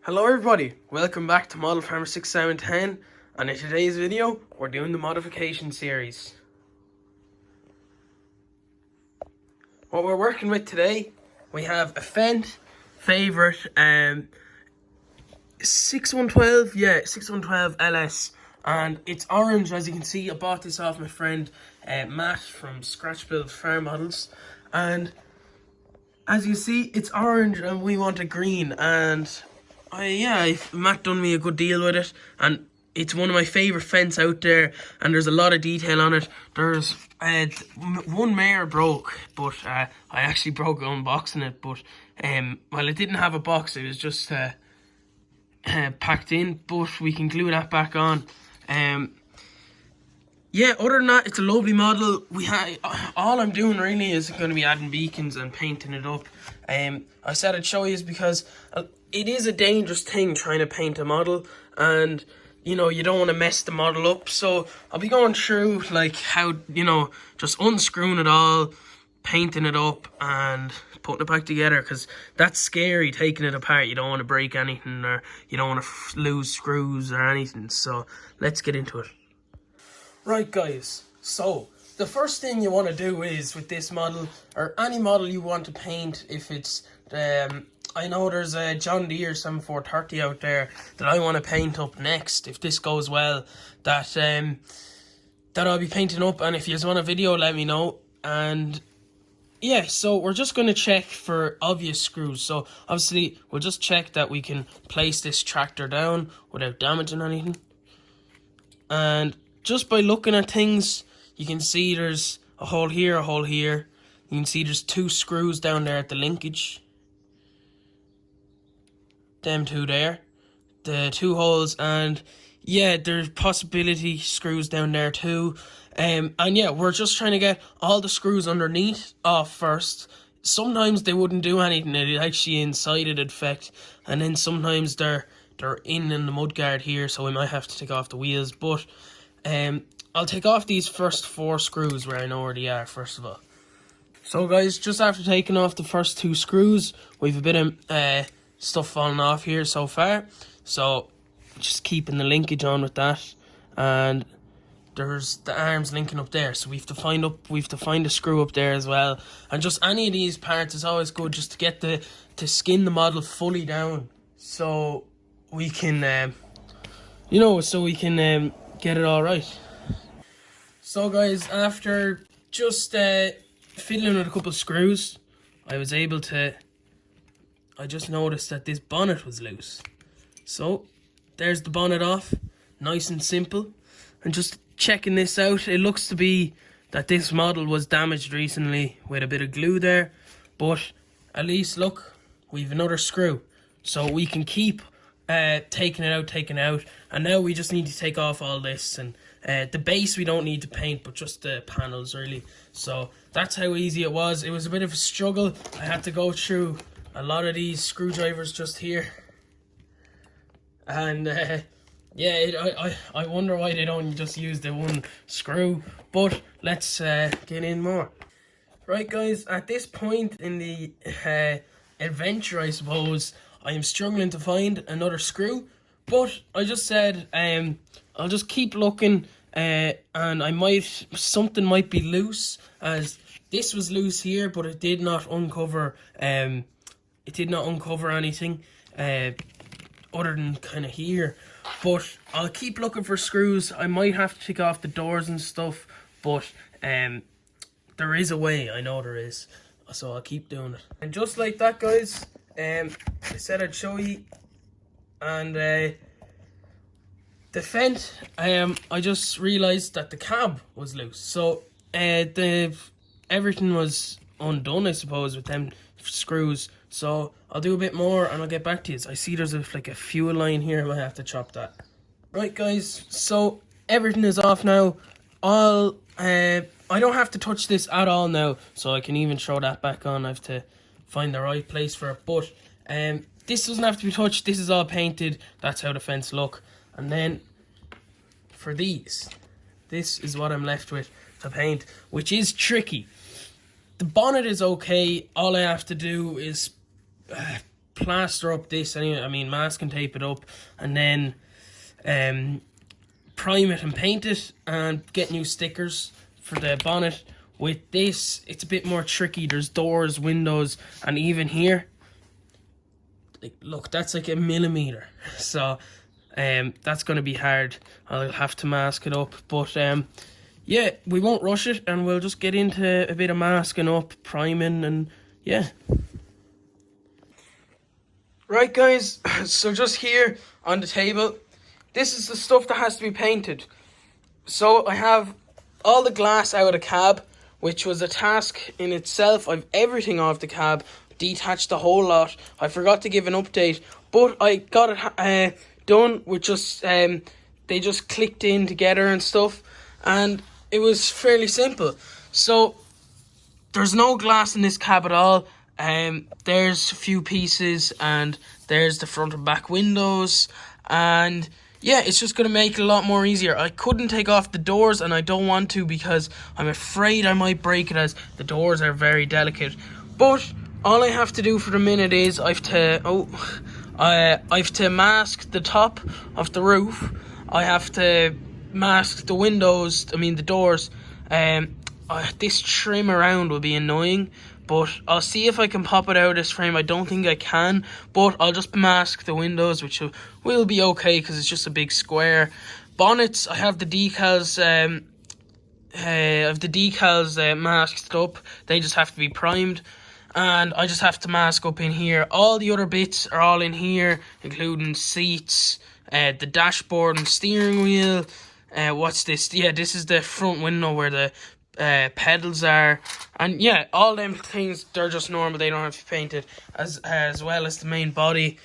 Hello everybody, welcome back to Model Farmer 6710, and in today's video we're doing the modification series. What we're working with today, we have a Fendt favourite 6112 LS, and it's orange. As you can see, I bought this off my friend Matt from Scratch Build Farm Models, and as you see it's orange and we want a green, and Matt done me a good deal with it, and it's one of my favourite Fendts out there, and there's a lot of detail on it. There's one mare broke, but I actually broke unboxing it, but well, it didn't have a box, it was just packed in, but we can glue that back on. Yeah, other than that, it's a lovely model. All I'm doing really is going to be adding beacons and painting it up. I said I'd show you is because it is a dangerous thing trying to paint a model, and you know, you don't want to mess the model up. So I'll be going through like how, you know, just unscrewing it all, painting it up and putting it back together, because that's scary, taking it apart. You don't want to break anything, or you don't want to lose screws or anything. So let's get into it. Right guys, so the first thing you want to do is, with this model, or any model you want to paint, if it's I know there's a John Deere 7430 out there that I want to paint up next, if this goes well, that I'll be painting up, and if you want a video, let me know. And yeah, so we're just going to check for obvious screws. So obviously we'll just check that we can place this tractor down without damaging anything, and just by looking at things, you can see there's a hole here, a hole here. You can see there's two screws down there at the linkage. Them two there. The two holes, and yeah, there's possibility screws down there too. And yeah, we're just trying to get all the screws underneath off first. Sometimes they wouldn't do anything, it actually inside it defect. And then sometimes they're in the mudguard here, so we might have to take off the wheels. But I'll take off these first four screws where I know where they are first of all. So guys, just after taking off the first two screws, we've a bit of stuff falling off here so far. So just keeping the linkage on with that, and there's the arms linking up there. So we have to find a screw up there as well. And just any of these parts is always good, just to get to skin the model fully down, so we can get it all right. So guys, after just fiddling with a couple of screws, I just noticed that this bonnet was loose. So there's the bonnet off, nice and simple. And just checking this out, it looks to be that this model was damaged recently with a bit of glue there, but at least look, we've another screw, so we can keep taking it out, and now we just need to take off all this, and the base we don't need to paint, but just the panels really. So that's how easy it was. It was a bit of a struggle. I had to go through a lot of these screwdrivers just here, and yeah, I wonder why they don't just use the one screw, but let's get in more. Right guys, at this point in the adventure, I suppose, I am struggling to find another screw, but I just said I'll just keep looking, and something might be loose, as this was loose here, but it did not uncover anything other than kind of here. But I'll keep looking for screws. I might have to take off the doors and stuff, but there is a way, I know there is, so I'll keep doing it. And just like that guys, I said I'd show you, and the Fendt, I just realised that the cab was loose, so everything was undone, I suppose, with them screws. So I'll do a bit more and I'll get back to you. I see there's like a fuel line here, I might have to chop that. Right guys, so everything is off now. I don't have to touch this at all now, so I can even throw that back on. I have to find the right place for it, but this doesn't have to be touched. This is all painted. That's how the Fendts look. And then for these, this is what I'm left with to paint, which is tricky. The bonnet is okay. All I have to do is plaster up this anyway. I mean, mask and tape it up, and then prime it and paint it, and get new stickers for the bonnet. With this, it's a bit more tricky. There's doors, windows, and even here, like, look, that's like a millimeter. So that's going to be hard. I'll have to mask it up, but yeah, we won't rush it, and we'll just get into a bit of masking up, priming, and yeah. Right guys, so just here on the table, this is the stuff that has to be painted. So I have all the glass out of the cab, which was a task in itself. I've everything off the cab, detached the whole lot. I forgot to give an update, but I got it done with just, they just clicked in together and stuff, and it was fairly simple. So there's no glass in this cab at all. There's a few pieces, and there's the front and back windows, and yeah, it's just going to make it a lot more easier. I couldn't take off the doors, and I don't want to because I'm afraid I might break it, as the doors are very delicate. But all I have to do for the minute is I have to mask the top of the roof. I have to mask the windows, the doors. This trim around will be annoying, but I'll see if I can pop it out of this frame. I don't think I can, but I'll just mask the windows, which will be okay because it's just a big square. Bonnets, I have the decals. Masked up. They just have to be primed, and I just have to mask up in here. All the other bits are all in here, including seats, the dashboard and steering wheel. What's this? Yeah, this is the front window where the pedals are, and yeah, all them things, they're just normal. They don't have to be painted, as well as the main body.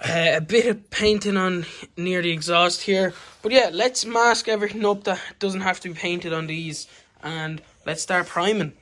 A bit of painting on near the exhaust here, but yeah, let's mask everything up that doesn't have to be painted on these, and let's start priming.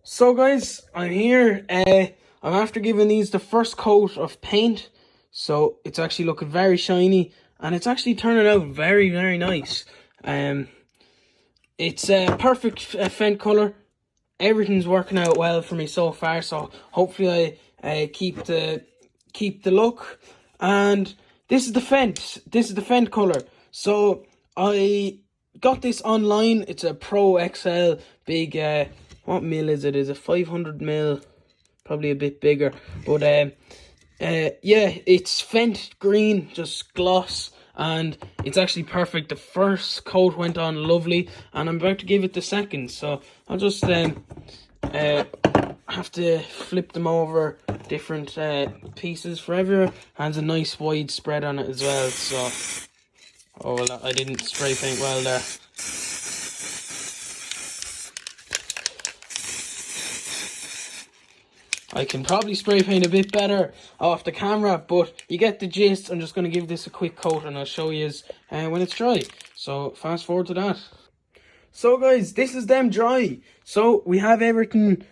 So guys, I'm here. I'm after giving these the first coat of paint, so it's actually looking very shiny, and it's actually turning out very, very nice. It's a perfect Fendt colour. Everything's working out well for me so far, so hopefully I keep the look. And this is the Fendt colour. So I got this online. It's a Pro XL big. What mil is it? Is it 500 mil? Probably a bit bigger. But yeah, it's Fendt green, just gloss. And it's actually perfect. The first coat went on lovely, and I'm about to give it the second. So I'll just have to flip them over different pieces for everywhere. Has a nice wide spread on it as well. So, oh well, I didn't spray paint well there. I can probably spray paint a bit better off the camera, but you get the gist. I'm just going to give this a quick coat, and I'll show you when it's dry. So fast forward to that. So guys, this is them dry. So we have everything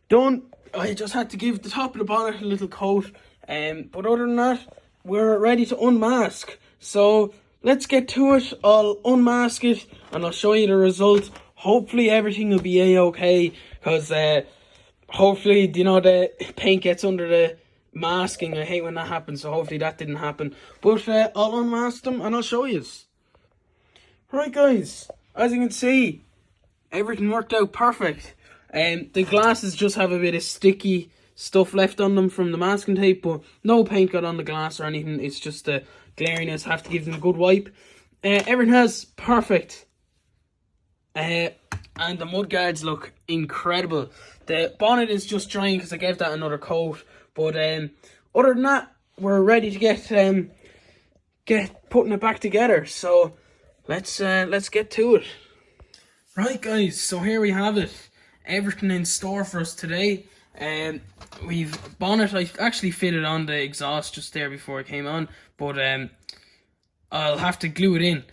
done. I just had to give the top of the bonnet a little coat. But other than that, we're ready to unmask. So let's get to it. I'll unmask it, and I'll show you the result. Hopefully everything will be a-okay, because hopefully, the paint gets under the masking. I hate when that happens, so hopefully that didn't happen. But I'll unmask them and I'll show you. Right guys, as you can see, everything worked out perfect. The glasses just have a bit of sticky stuff left on them from the masking tape, but no paint got on the glass or anything. It's just the glariness. Have to give them a good wipe. Everything has perfect. And the mudguards look incredible. The bonnet is just drying because I gave that another coat. But other than that, we're ready to get putting it back together. So let's get to it. Right guys, so here we have it. Everything in store for us today. We've bonnet. I actually fitted on the exhaust just there before I came on, but I'll have to glue it in.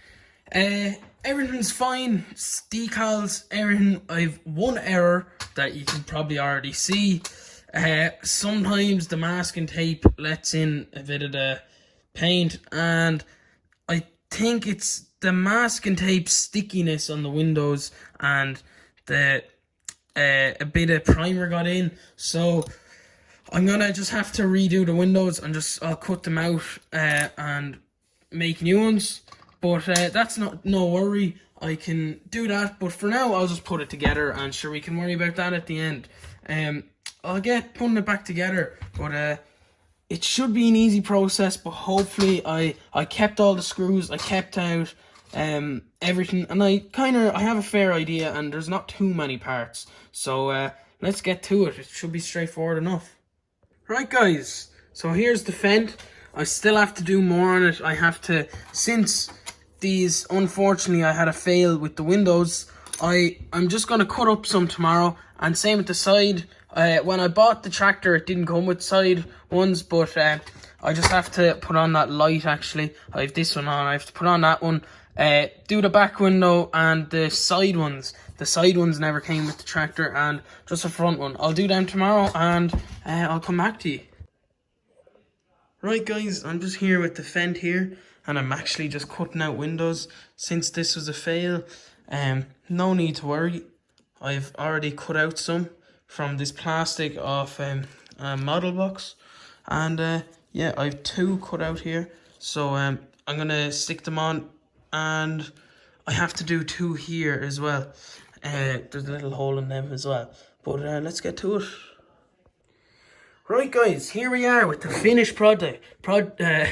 Everything's fine, decals, everything. I've one error that you can probably already see. Sometimes the masking tape lets in a bit of the paint, and I think it's the masking tape stickiness on the windows, and the a bit of primer got in. So I'm gonna just have to redo the windows and I'll cut them out and make new ones. But that's no worry. I can do that. But for now, I'll just put it together, and sure, we can worry about that at the end. I'll get putting it back together, but it should be an easy process. But hopefully, I kept all the screws. I kept out everything, and I have a fair idea, and there's not too many parts. So let's get to it. It should be straightforward enough. Right, guys, so here's the Fendt. I still have to do more on it. I have to, since these, unfortunately, I had a fail with the windows, I'm just going to cut up some tomorrow, and same with the side. When I bought the tractor, it didn't come with side ones, but I just have to put on that light, actually. I have this one on, I have to put on that one, do the back window and the side ones. The side ones never came with the tractor, and just the front one. I'll do them tomorrow, and I'll come back to you. Right, guys, I'm just here with the Fendt here, and I'm actually just cutting out windows since this was a fail. No need to worry. I've already cut out some from this plastic off a model box, and yeah, I have 2 cut out here. So I'm gonna stick them on, and I have to do 2 here as well. There's a little hole in them as well. But let's get to it. Right, guys, here we are with the finished product. We've the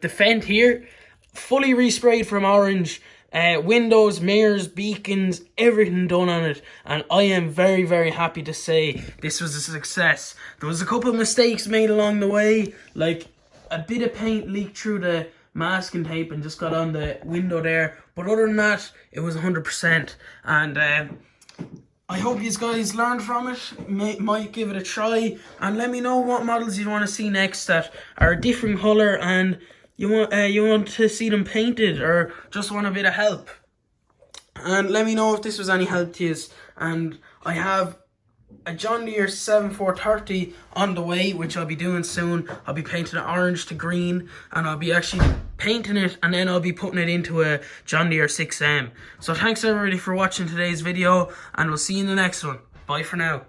Fendt here, fully resprayed from orange. Windows, mirrors, beacons, everything done on it, and I am very, very happy to say this was a success. There was a couple of mistakes made along the way, like a bit of paint leaked through the masking tape and just got on the window there, but other than that, it was 100%. And I hope you guys learned from it, might give it a try, and let me know what models you want to see next that are a different colour and you want to see them painted, or just want a bit of help. And let me know if this was any help to you. And I have a John Deere 7430 on the way, which I'll be doing soon. I'll be painting it orange to green, and I'll be actually painting it, and then I'll be putting it into a John Deere 6M. So thanks everybody for watching today's video, and we'll see you in the next one. Bye for now.